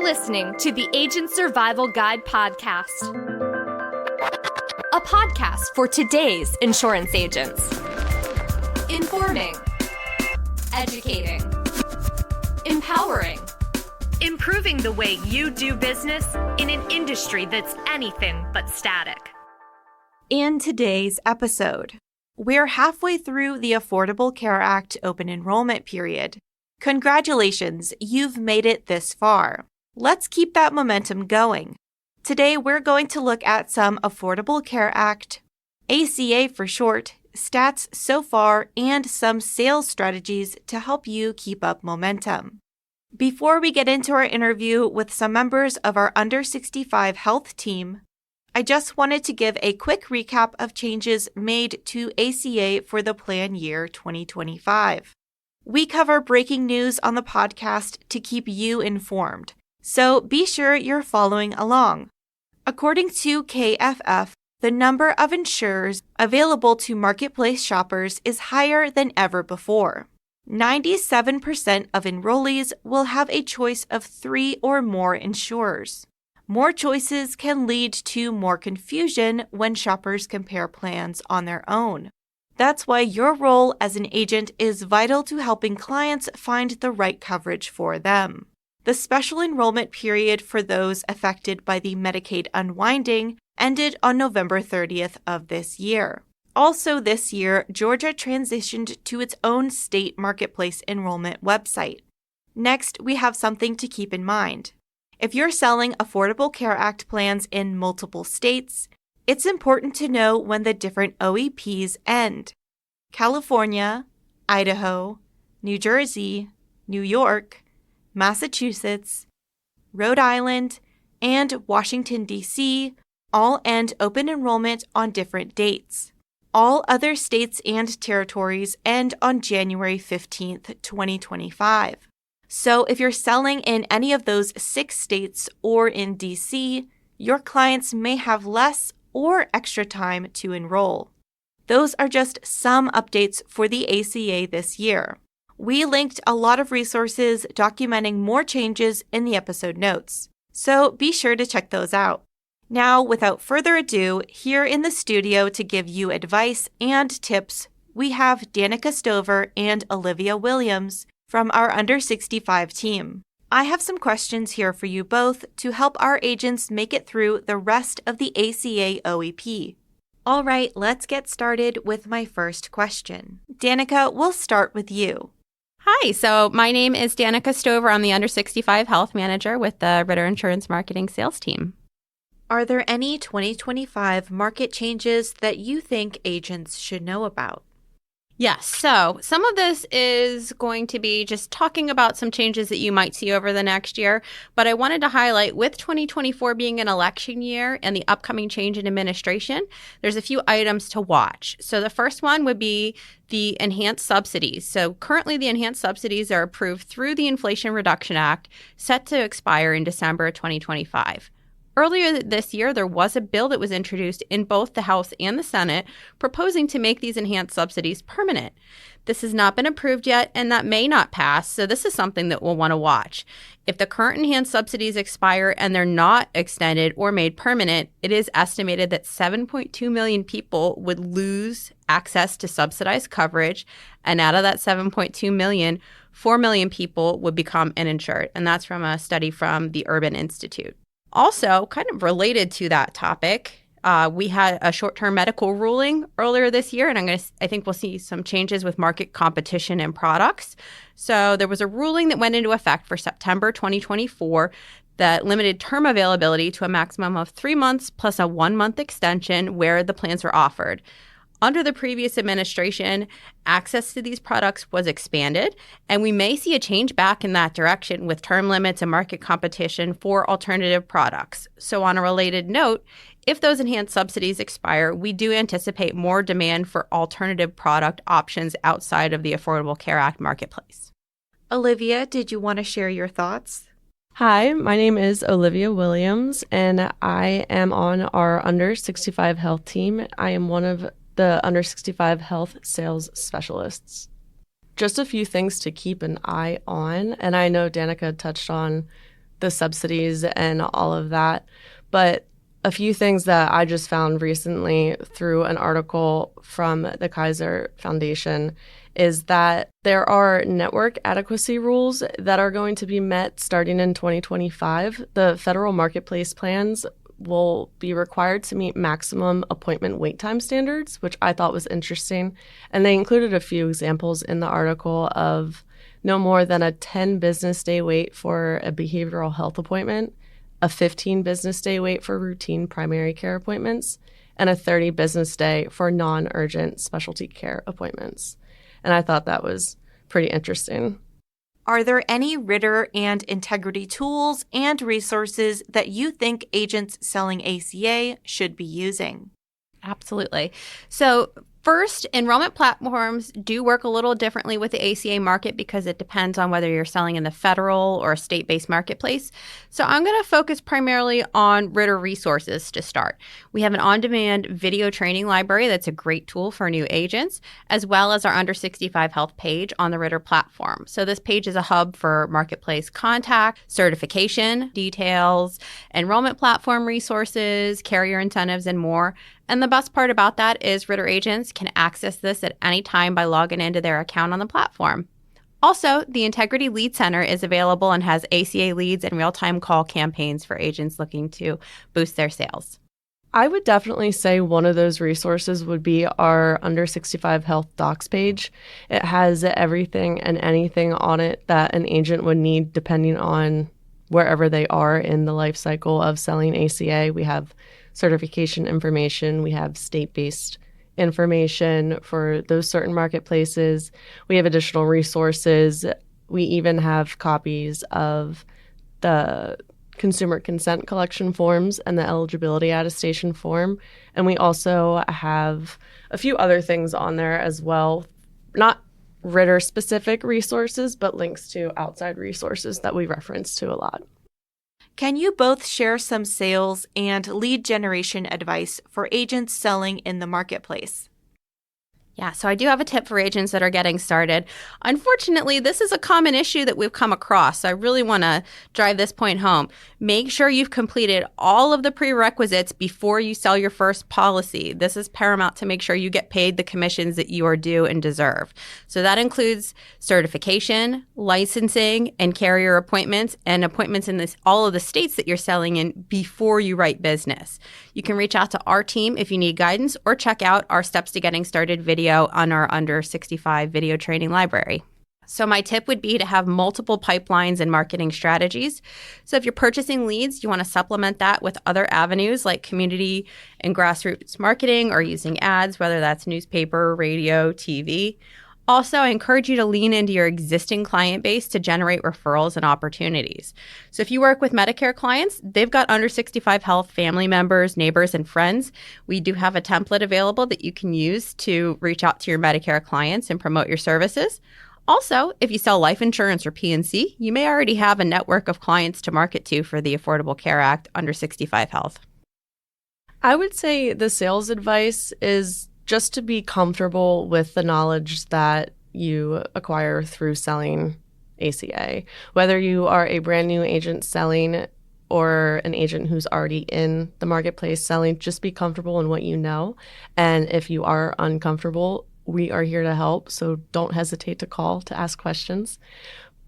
listening to the Agent Survival Guide podcast, a podcast for today's insurance agents. Informing, educating, empowering, improving the way you do business in an industry that's anything but static. In today's episode, we're halfway through the Affordable Care Act open enrollment period. Congratulations, you've made it this far. Let's keep that momentum going. Today, we're going to look at some Affordable Care Act, ACA for short, stats so far, and some sales strategies to help you keep up momentum. Before we get into our interview with some members of our Under 65 Health team, I just wanted to give a quick recap of changes made to ACA for the plan year 2025. We cover breaking news on the podcast to keep you informed, so be sure you're following along. According to KFF, the number of insurers available to marketplace shoppers is higher than ever before. 97% of enrollees will have a choice of 3 or more insurers. More choices can lead to more confusion when shoppers compare plans on their own. That's why your role as an agent is vital to helping clients find the right coverage for them. The special enrollment period for those affected by the Medicaid unwinding ended on November 30th of this year. Also this year, Georgia transitioned to its own state marketplace enrollment website. Next, we have something to keep in mind. If you're selling Affordable Care Act plans in multiple states, it's important to know when the different OEPs end. California, Idaho, New Jersey, New York, Massachusetts, Rhode Island, and Washington, D.C. all end open enrollment on different dates. All other states and territories end on January 15th, 2025. So if you're selling in any of those 6 states or in D.C., your clients may have less or extra time to enroll. Those are just some updates for the ACA this year. We linked a lot of resources documenting more changes in the episode notes, so be sure to check those out. Now, without further ado, here in the studio to give you advice and tips, we have Danica Stover and Olivia Williams from our Under 65 team. I have some questions here for you both to help our agents make it through the rest of the ACA OEP. All right, let's get started with my first question. Danica, we'll start with you. Hi, so my name is Danica Stover. I'm the Under 65 Health Manager with the Ritter Insurance Marketing Sales Team. Are there any 2025 market changes that you think agents should know about? Yes, so some of this is going to be just talking about some changes that you might see over the next year, but I wanted to highlight with 2024 being an election year and the upcoming change in administration, there's a few items to watch. So the first one would be the enhanced subsidies. So currently the enhanced subsidies are approved through the Inflation Reduction Act, set to expire in December of 2025. Earlier this year, there was a bill that was introduced in both the House and the Senate proposing to make these enhanced subsidies permanent. This has not been approved yet, and that may not pass, so this is something that we'll want to watch. If the current enhanced subsidies expire and they're not extended or made permanent, it is estimated that 7.2 million people would lose access to subsidized coverage, and out of that 7.2 million, 4 million people would become uninsured, and that's from a study from the Urban Institute. Also, kind of related to that topic, we had a short-term medical ruling earlier this year, and I think we'll see some changes with market competition and products. So there was a ruling that went into effect for September 2024 that limited term availability to a maximum of 3 months plus a 1-month extension where the plans were offered. Under the previous administration, access to these products was expanded, and we may see a change back in that direction with term limits and market competition for alternative products. So on a related note, if those enhanced subsidies expire, we do anticipate more demand for alternative product options outside of the Affordable Care Act marketplace. Olivia, did you want to share your thoughts? Hi, my name is Olivia Williams, and I am on our Under 65 Health team. I am one of the Under 65 Health sales specialists. Just a few things to keep an eye on, and I know Danica touched on the subsidies and all of that. But a few things that I just found recently through an article from the Kaiser Foundation is that there are network adequacy rules that are going to be met starting in 2025. The federal marketplace plans will be required to meet maximum appointment wait time standards, which I thought was interesting. And they included a few examples in the article of no more than a 10 business day wait for a behavioral health appointment, a 15 business day wait for routine primary care appointments, and a 30 business day for non-urgent specialty care appointments. And I thought that was pretty interesting. Are there any Ritter and Integrity tools and resources that you think agents selling ACA should be using? Absolutely. So first, enrollment platforms do work a little differently with the ACA market because it depends on whether you're selling in the federal or state-based marketplace. So I'm going to focus primarily on Ritter resources to start. We have an on-demand video training library that's a great tool for new agents, as well as our Under 65 Health page on the Ritter platform. So this page is a hub for marketplace contact, certification, details, enrollment platform resources, carrier incentives, and more. And the best part about that is Ritter agents can access this at any time by logging into their account on the platform. Also, the Integrity Lead Center is available and has ACA leads and real-time call campaigns for agents looking to boost their sales. I would definitely say one of those resources would be our Under 65 Health Docs page. It has everything and anything on it that an agent would need depending on wherever they are in the life cycle of selling ACA. We have certification information. We have state-based information for those certain marketplaces. We have additional resources. We even have copies of the consumer consent collection forms and the eligibility attestation form. And we also have a few other things on there as well. Not Ritter-specific resources, but links to outside resources that we reference to a lot. Can you both share some sales and lead generation advice for agents selling in the marketplace? Yeah, so I do have a tip for agents that are getting started. Unfortunately, this is a common issue that we've come across. So I really want to drive this point home. Make sure you've completed all of the prerequisites before you sell your first policy. This is paramount to make sure you get paid the commissions that you are due and deserve. So that includes certification, licensing, and carrier appointments, and appointments in all of the states that you're selling in before you write business. You can reach out to our team if you need guidance or check out our Steps to Getting Started video on our Under 65 video training library. So my tip would be to have multiple pipelines and marketing strategies. So if you're purchasing leads, you want to supplement that with other avenues like community and grassroots marketing or using ads, whether that's newspaper, radio, TV. Also, I encourage you to lean into your existing client base to generate referrals and opportunities. So if you work with Medicare clients, they've got Under 65 Health family members, neighbors, and friends. We do have a template available that you can use to reach out to your Medicare clients and promote your services. Also, if you sell life insurance or P&C, you may already have a network of clients to market to for the Affordable Care Act Under 65 Health. I would say the sales advice is just to be comfortable with the knowledge that you acquire through selling ACA. Whether you are a brand new agent selling or an agent who's already in the marketplace selling, just be comfortable in what you know. And if you are uncomfortable, we are here to help. So don't hesitate to call to ask questions.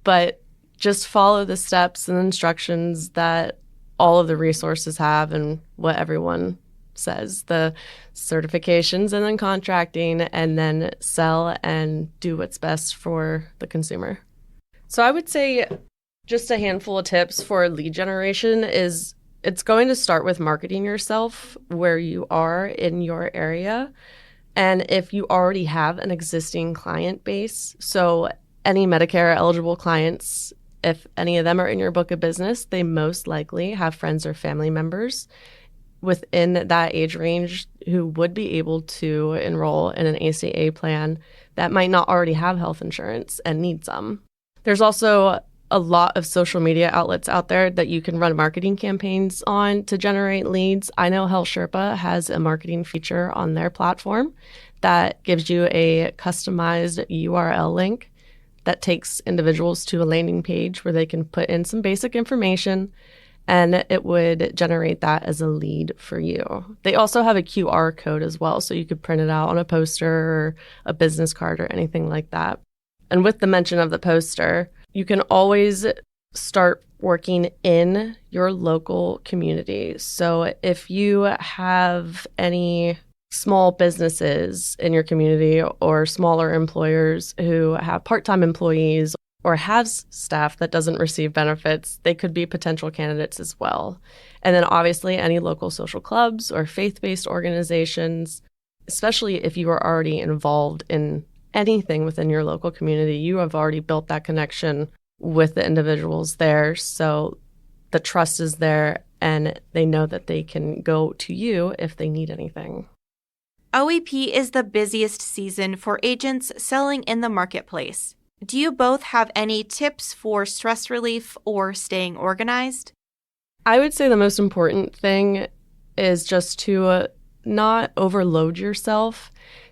But just follow the steps and instructions that all of the resources have and what everyone says, the certifications and then contracting, and then sell and do what's best for the consumer. So I would say just a handful of tips for lead generation is it's going to start with marketing yourself where you are in your area. And if you already have an existing client base, so any Medicare eligible clients, if any of them are in your book of business, they most likely have friends or family members within that age range who would be able to enroll in an ACA plan that might not already have health insurance and need some. There's also a lot of social media outlets out there that you can run marketing campaigns on to generate leads. I know Health Sherpa has a marketing feature on their platform that gives you a customized URL link that takes individuals to a landing page where they can put in some basic information, and it would generate that as a lead for you. They also have a QR code as well, so you could print it out on a poster or a business card or anything like that. And with the mention of the poster, you can always start working in your local community. So if you have any small businesses in your community or smaller employers who have part-time employees or has staff that doesn't receive benefits, they could be potential candidates as well. And then obviously any local social clubs or faith-based organizations, especially if you are already involved in anything within your local community, you have already built that connection with the individuals there. So the trust is there and they know that they can go to you if they need anything. OEP is the busiest season for agents selling in the marketplace. Do you both have any tips for stress relief or staying organized? I would say the most important thing is just to not overload yourself.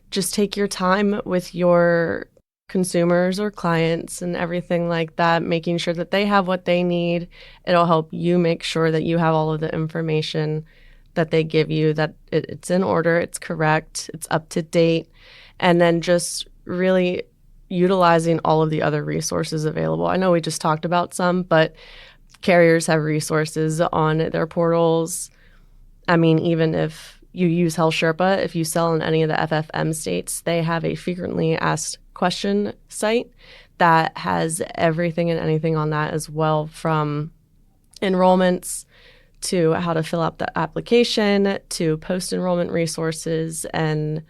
Just take your time with your consumers or clients and everything like that, making sure that they have what they need. It'll help you make sure that you have all of the information that they give you, that it's in order, it's correct, it's up to date, and then just really utilizing all of the other resources available. I know we just talked about some, but carriers have resources on their portals. I mean, even if you use Health Sherpa, if you sell in any of the FFM states, they have a frequently asked question site that has everything and anything on that as well, from enrollments to how to fill out the application to post-enrollment resources, and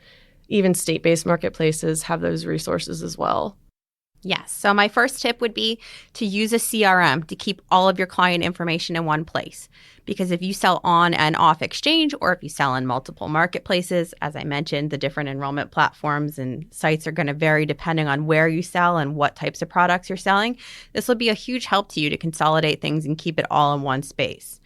even state-based marketplaces have those resources as well. Yes. So my first tip would be to use a CRM to keep all of your client information in one place. Because if you sell on and off exchange, or if you sell in multiple marketplaces, as I mentioned, the different enrollment platforms and sites are going to vary depending on where you sell and what types of products you're selling. This will be a huge help to you to consolidate things and keep it all in one space.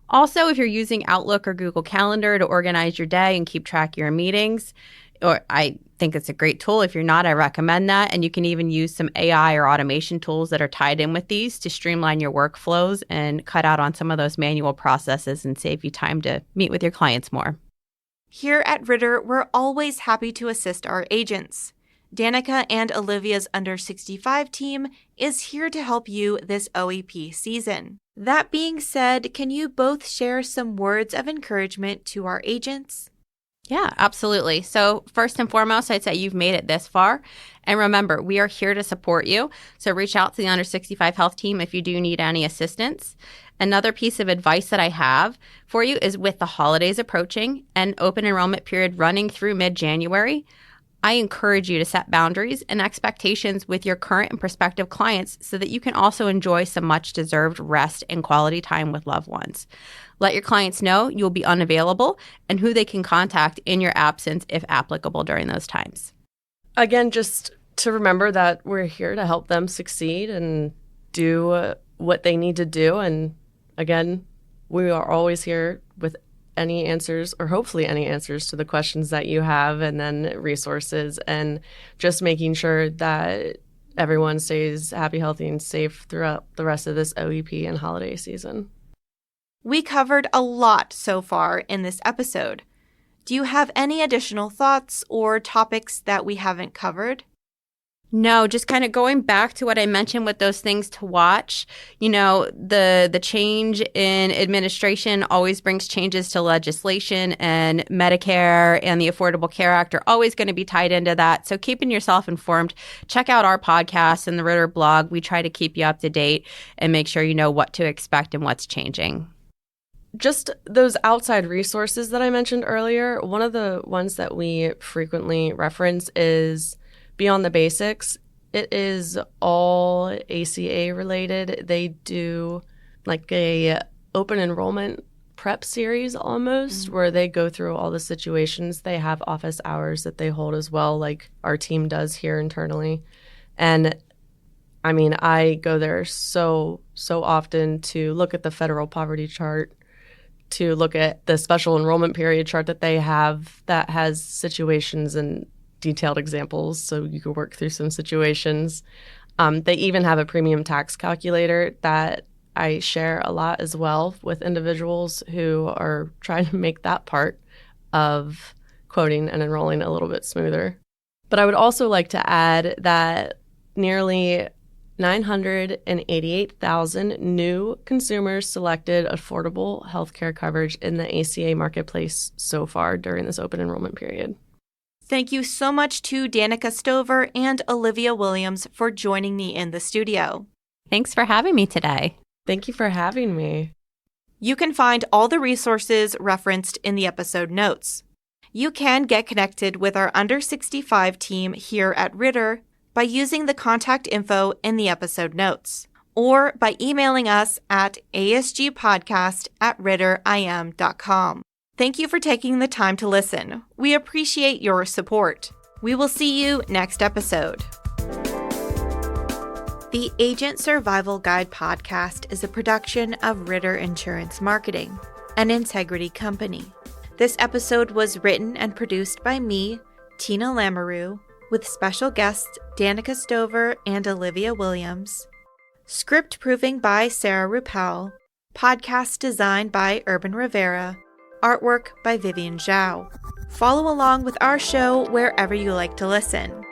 Also, if you're using Outlook or Google Calendar to organize your day and keep track of your meetings, or I think it's a great tool. If you're not, I recommend that. And you can even use some AI or automation tools that are tied in with these to streamline your workflows and cut out on some of those manual processes and save you time to meet with your clients more. Here at Ritter, we're always happy to assist our agents. Danica and Olivia's Under 65 team is here to help you this OEP season. That being said, can you both share some words of encouragement to our agents? Yeah, absolutely. So first and foremost, I'd say you've made it this far. And remember, we are here to support you. So reach out to the Under 65 Health team if you do need any assistance. Another piece of advice that I have for you is, with the holidays approaching and open enrollment period running through mid-January, I encourage you to set boundaries and expectations with your current and prospective clients so that you can also enjoy some much-deserved rest and quality time with loved ones. Let your clients know you'll be unavailable and who they can contact in your absence if applicable during those times. Again, just to remember that we're here to help them succeed and do what they need to do. And again, we are always here with any answers, or hopefully any answers to the questions that you have, and then resources, and just making sure that everyone stays happy, healthy, and safe throughout the rest of this OEP and holiday season. We covered a lot so far in this episode. Do you have any additional thoughts or topics that we haven't covered? No, just kind of going back to what I mentioned with those things to watch. You know, the change in administration always brings changes to legislation, and Medicare and the Affordable Care Act are always going to be tied into that. So keeping yourself informed, check out our podcast and the Ritter blog. We try to keep you up to date and make sure you know what to expect and what's changing. Just those outside resources that I mentioned earlier, one of the ones that we frequently reference is Beyond the Basics. It is all ACA related. They do like a open enrollment prep series almost, where they go through all the situations. They have office hours that they hold as well, like our team does here internally. And I mean, I go there so often to look at the federal poverty chart, to look at the special enrollment period chart that they have that has situations and detailed examples, so you could work through some situations. They even have a premium tax calculator that I share a lot as well with individuals who are trying to make that part of quoting and enrolling a little bit smoother. But I would also like to add that nearly 988,000 new consumers selected affordable healthcare coverage in the ACA marketplace so far during this open enrollment period. Thank you so much to Danica Stover and Olivia Williams for joining me in the studio. Thanks for having me today. Thank you for having me. You can find all the resources referenced in the episode notes. You can get connected with our under 65 team here at Ritter by using the contact info in the episode notes, or by emailing us at asgpodcast@ritterim.com. Thank you for taking the time to listen. We appreciate your support. We will see you next episode. The Agent Survival Guide podcast is a production of Ritter Insurance Marketing, an integrity company. This episode was written and produced by me, Tina Lamoureux, with special guests Danica Stover and Olivia Williams. Script proofing by Sarah Rupel. Podcast design by Urban Rivera. Artwork by Vivian Zhao. Follow along with our show wherever you like to listen.